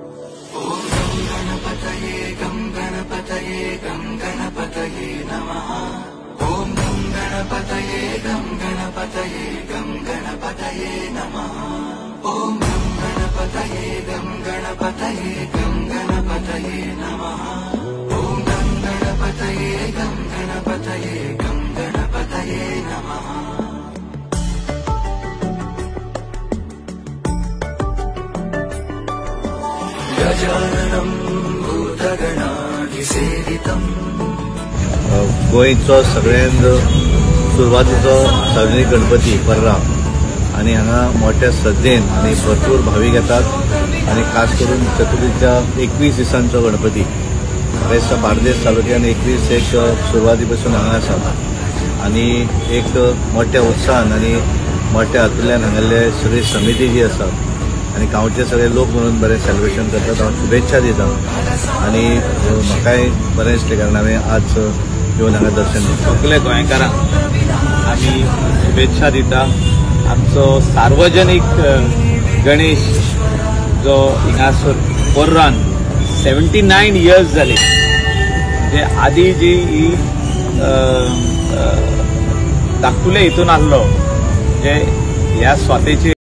ओम गं गणपतये नमः। ओम गं गणपतये नमः। ओम गं गणपतये नमः। ओम गं गणपतये नमः। गजाननं भूतगणाधिसेवितम्। गोंयचो सगळ्यांत सुरवातीचो सार्वजनीक गणपती पर्रा आणि हांगा मोठ्या श्रद्धेन आणि भरपूर भाविक येतात आणि खास करून चतुर्थीच्या 21 दिसांचो गणपती बेस्ट बार्देस तालुक्यात 21 एक सुरवाती पासून हांगा आसा आणि एक मोठ्या उत्साहान आणि मोठ्या हातूंतल्यान हांगासले सगळी समिती जी आसा आणि गांवचे सगळे लोक म्हणून बरें सेलिब्रेशन करतात। हांव शुभेच्छा दिता आणि म्हाकाय बरें दिसलें कारण हांवें आज येवन हांगा दर्शन दिलें। सगळे गोंयकारांक आमी शुभेच्छा दिता। आमचो सार्वजनीक गणेश जो हिंगासर पर्रान 79 इयर्स जाली, म्हणजे आदी जी ही धाकटुले हितून आसलो, म्हणजे ह्या स्वातेची